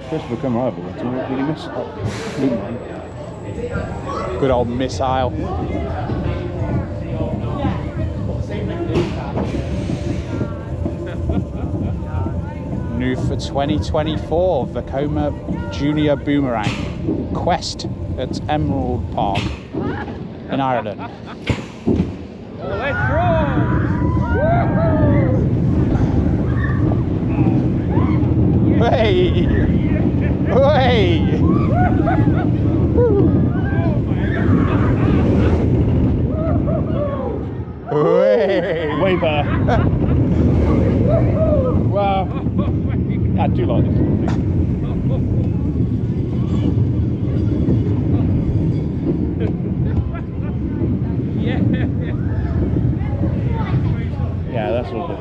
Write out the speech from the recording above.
First Vekoma over, it's a really missile. Boomerang. Good old missile. New for 2024, Vekoma Junior Boomerang Quest at Emerald Park in Ireland. Let's roll! Hey! Hey! Hey! Way better. Wow. I do like this sort of thing. Yeah, that's all good.